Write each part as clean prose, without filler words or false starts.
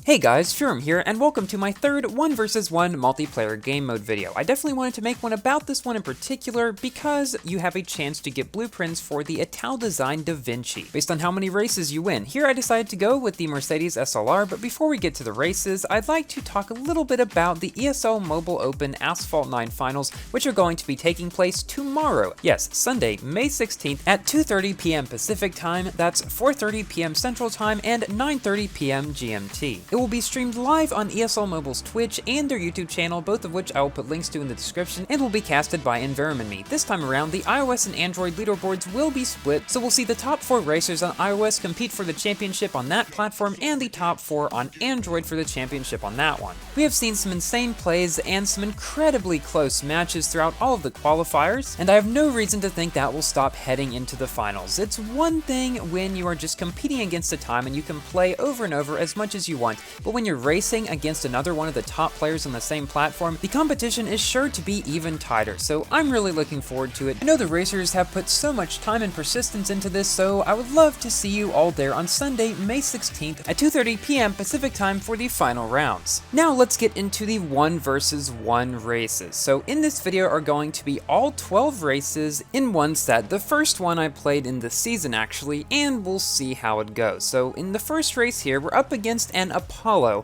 Hey guys, Furum here, and welcome to my third 1 vs 1 multiplayer game mode video. I definitely wanted to make one about this one in particular because you have a chance to get blueprints for the Italdesign DaVinci, based on how many races you win. Here I decided to go with the Mercedes SLR, but before we get to the races, I'd like to talk a little bit about the ESL Mobile Open Asphalt 9 finals, which are going to be taking place tomorrow. Yes, Sunday, May 16th at 2:30 p.m. Pacific time, that's 4:30 p.m. Central time, and 9:30 p.m. GMT. It will be streamed live on ESL Mobile's Twitch and their YouTube channel, both of which I will put links to in the description, and will be casted by EnvironmentMe. This time around, the iOS and Android leaderboards will be split, so we'll see the top 4 racers on iOS compete for the championship on that platform, and the top 4 on Android for the championship on that one. We have seen some insane plays and some incredibly close matches throughout all of the qualifiers, and I have no reason to think that will stop heading into the finals. It's one thing when you are just competing against a time and you can play over and over as much as you want, but when you're racing against another one of the top players on the same platform, the competition is sure to be even tighter, so I'm really looking forward to it. I know the racers have put so much time and persistence into this, so I would love to see you all there on Sunday, May 16th at 2:30 p.m. Pacific time for the final rounds. Now let's get into the 1 vs 1 races. So in this video are going to be all 12 races in one set. The first one I played in the season actually, and we'll see how it goes. So in the first race here, we're up against an Apollo.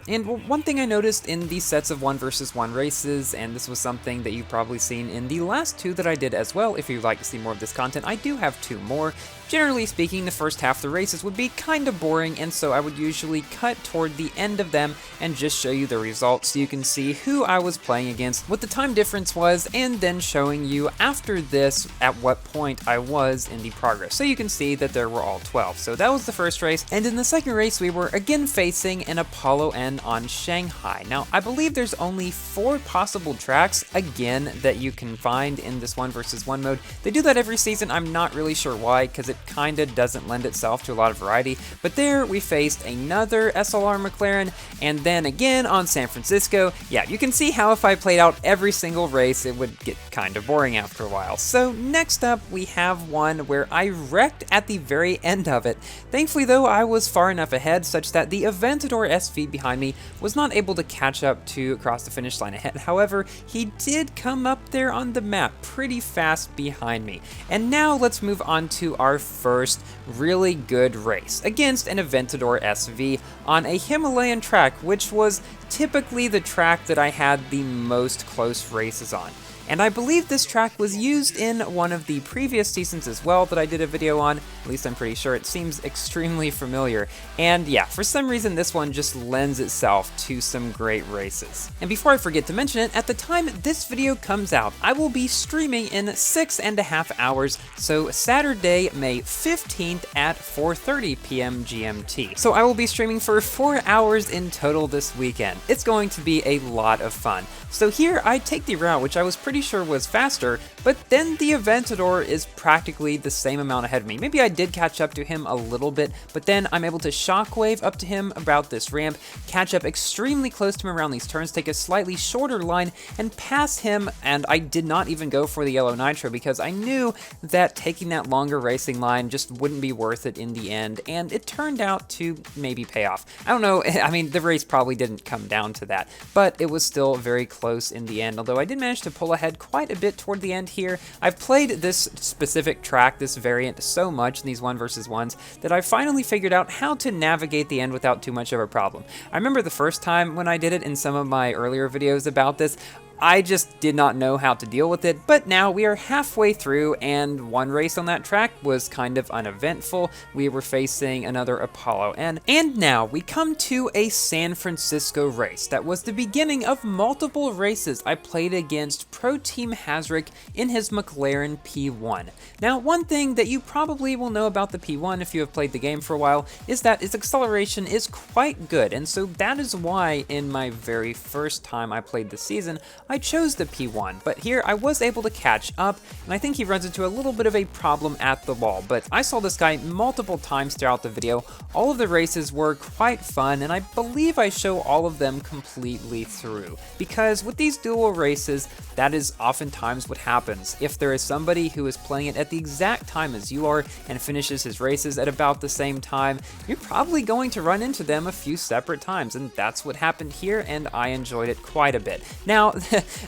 And one thing I noticed in these sets of 1 vs 1 races, and this was something that you've probably seen in the last 2 that I did as well, if you'd like to see more of this content, I do have 2 more. Generally speaking, the first half of the races would be kind of boring, and so I would usually cut toward the end of them and just show you the results so you can see who I was playing against, what the time difference was, and then showing you after this at what point I was in the progress, so you can see that there were all 12. So that was the first race, and in the second race we were again facing an Apollo N on Shanghai. Now, I believe there's only 4 possible tracks, again, that you can find in this 1 vs 1 mode. They do that every season. I'm not really sure why, because it kinda doesn't lend itself to a lot of variety, but there we faced another SLR McLaren, and then again on San Francisco. Yeah, you can see how if I played out every single race, it would get kind of boring after a while. So next up, we have one where I wrecked at the very end of it. Thankfully though, I was far enough ahead such that the Aventador SV behind me was not able to catch up to cross the finish line ahead. However, he did come up there on the map pretty fast behind me. And now let's move on to our first really good race against an Aventador SV on a Himalayan track, which was typically the track that I had the most close races on. And I believe this track was used in one of the previous seasons as well that I did a video on. At least I'm pretty sure. It seems extremely familiar. And yeah, for some reason this one just lends itself to some great races. And before I forget to mention it, at the time this video comes out, I will be streaming in 6.5 hours, so Saturday, May 15th at 4:30 p.m. GMT. So I will be streaming for 4 hours in total this weekend. It's going to be a lot of fun. So here I take the route, which I was pretty sure was faster, but then the Aventador is practically the same amount ahead of me. Maybe I did catch up to him a little bit, but then I'm able to shockwave up to him about this ramp, catch up extremely close to him around these turns, take a slightly shorter line, and pass him, and I did not even go for the yellow nitro because I knew that taking that longer racing line just wouldn't be worth it in the end, and it turned out to maybe pay off. I don't know, I mean, the race probably didn't come down to that, but it was still very close in the end, although I did manage to pull ahead quite a bit toward the end here. I've played this specific track, this variant, so much in these 1 vs 1s that I finally figured out how to navigate the end without too much of a problem. I remember the first time when I did it in some of my earlier videos about this, I just did not know how to deal with it, but now we are halfway through, and one race on that track was kind of uneventful. We were facing another Apollo N, and now we come to a San Francisco race that was the beginning of multiple races I played against Pro Team Hazrick in his McLaren P1. Now, one thing that you probably will know about the P1 if you have played the game for a while is that its acceleration is quite good, and so that is why in my very first time I played the season, I chose the P1, but here I was able to catch up, and I think he runs into a little bit of a problem at the wall, but I saw this guy multiple times throughout the video. All of the races were quite fun, and I believe I show all of them completely through, because with these duel races, that is oftentimes what happens. If there is somebody who is playing it at the exact time as you are and finishes his races at about the same time, you're probably going to run into them a few separate times, and that's what happened here, and I enjoyed it quite a bit. Now,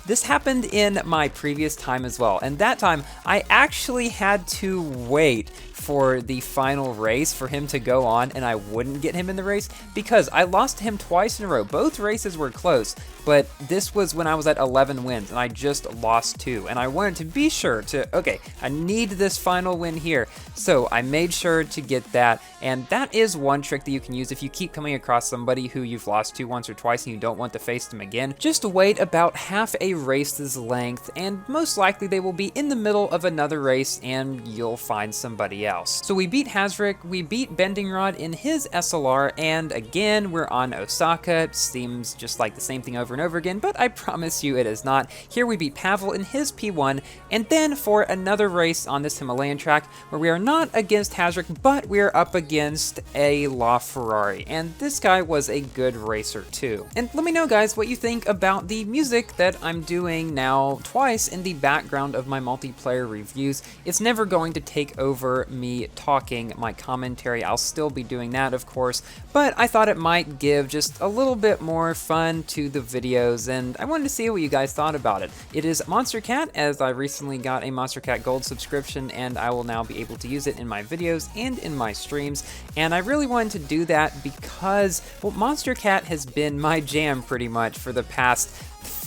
this happened in my previous time as well, and that time I actually had to wait for the final race for him to go on, and I wouldn't get him in the race because I lost to him twice in a row. Both races were close, but this was when I was at 11 wins and I just lost 2, and I wanted to be sure to, okay, I need this final win here, so I made sure to get that. And that is one trick that you can use if you keep coming across somebody who you've lost to once or twice and you don't want to face them again. Just wait about half a race's length, and most likely they will be in the middle of another race and you'll find somebody else. So we beat Hazrick, we beat Bending Rod in his SLR, and again, we're on Osaka. It seems just like the same thing over and over again, but I promise you it is not. Here we beat Pavel in his P1, and then for another race on this Himalayan track where we are not against Hazrick, but we are up against a LaFerrari, and this guy was a good racer too. And let me know, guys, what you think about the music that I'm doing now twice in the background of my multiplayer reviews. It's never going to take over me talking, my commentary. I'll still be doing that, of course, but I thought it might give just a little bit more fun to the videos, and I wanted to see what you guys thought about it. It is Monstercat, as I recently got a Monstercat Gold subscription, and I will now be able to use it in my videos and in my streams, and I really wanted to do that because, well, Monstercat has been my jam pretty much for the past,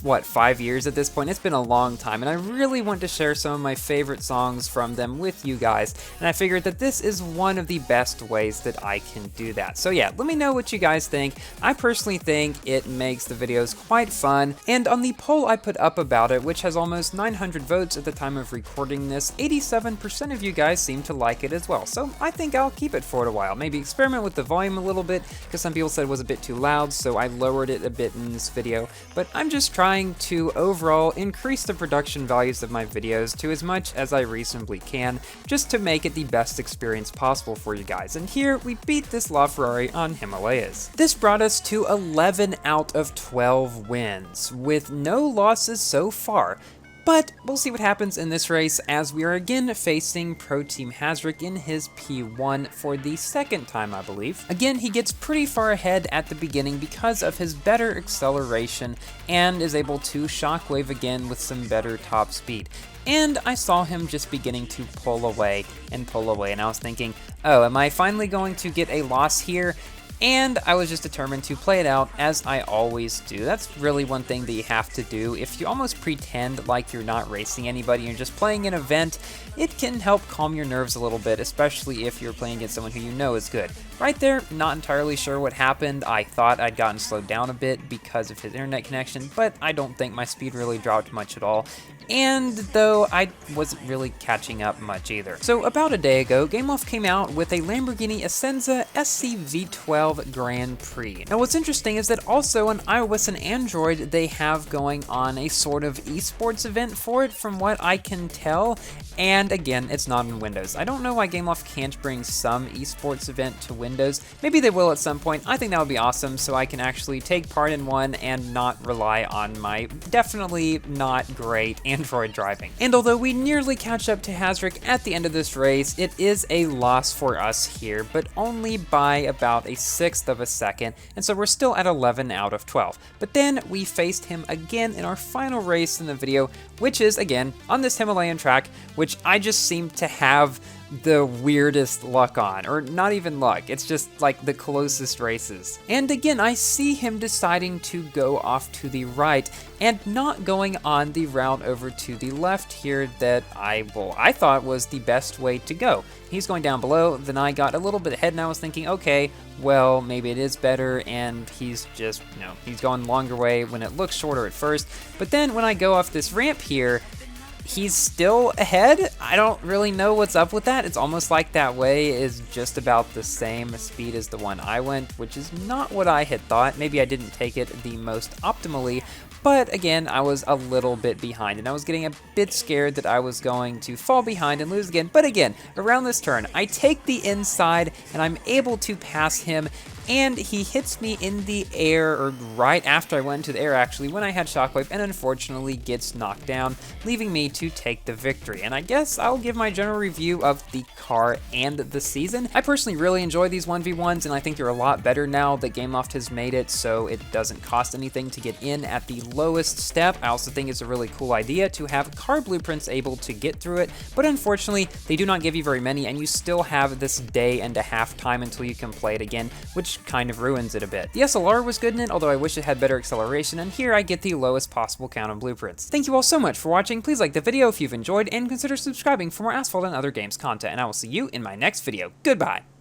what, 5 years at this point? It's been a long time, and I really want to share some of my favorite songs from them with you guys, and I figured that this is one of the best ways that I can do that. So yeah, let me know what you guys think. I personally think it makes the videos quite fun, and on the poll I put up about it, which has almost 900 votes at the time of recording this, 87% of you guys seem to like it as well, so I think I'll keep it for a while. Maybe experiment with the volume a little bit, because some people said it was a bit too loud, so I lowered it a bit in this video, but I'm just trying to overall increase the production values of my videos to as much as I reasonably can, just to make it the best experience possible for you guys. And here we beat this LaFerrari on Himalayas. This brought us to 11 out of 12 wins, with no losses so far. But we'll see what happens in this race, as we are again facing Pro Team Hazrick in his P1 for the second time, I believe. Again, he gets pretty far ahead at the beginning because of his better acceleration and is able to shockwave again with some better top speed. And I saw him just beginning to pull away, and I was thinking, oh, am I finally going to get a loss here? And I was just determined to play it out, as I always do. That's really one thing that you have to do. If you almost pretend like you're not racing anybody, you're just playing an event, it can help calm your nerves a little bit, especially if you're playing against someone who you know is good. Right there, not entirely sure what happened. I thought I'd gotten slowed down a bit because of his internet connection, but I don't think my speed really dropped much at all. And though I wasn't really catching up much either. So about a day ago, GameOff came out with a Lamborghini Essenza SC V12 Grand Prix. Now what's interesting is that also on iOS and Android, they have going on a sort of esports event for it, from what I can tell. And again, it's not on Windows. I don't know why GameOff can't bring some esports event to Windows. Maybe they will at some point. I think that would be awesome, so I can actually take part in one and not rely on my definitely not great Android driving. And although we nearly catch up to Hazrick at the end of this race, it is a loss for us here, but only by about a 1/6 of a second, and so we're still at 11 out of 12. But then we faced him again in our final race in the video, which is again on this Himalayan track, which I just seem to have the weirdest luck on, or not even luck, it's just like the closest races. And again, I see him deciding to go off to the right and not going on the route over to the left here that I thought was the best way to go. He's going down below, then I got a little bit ahead and I was thinking, okay, well, maybe it is better, and he's just, he's going the longer way when it looks shorter at first. But then when I go off this ramp here, he's still ahead. I don't really know what's up with that. It's almost like that way is just about the same speed as the one I went, which is not what I had thought. Maybe I didn't take it the most optimally, but again, I was a little bit behind, and I was getting a bit scared that I was going to fall behind and lose again. But again, around this turn, I take the inside, and I'm able to pass him, and he hits me in the air, or right after I went into the air actually, when I had Shockwave, and unfortunately gets knocked down, leaving me to take the victory. And I guess I'll give my general review of the car and the season. I personally really enjoy these 1v1s, and I think they're a lot better now that Gameloft has made it so it doesn't cost anything to get in at the lowest step. I also think it's a really cool idea to have car blueprints able to get through it, but unfortunately, they do not give you very many, and you still have this day and a half time until you can play it again, which kind of ruins it a bit. The SLR was good in it, although I wish it had better acceleration, and here I get the lowest possible count on blueprints. Thank you all so much for watching. Please like the video if you've enjoyed, and consider subscribing for more Asphalt and other games content, and I will see you in my next video. Goodbye!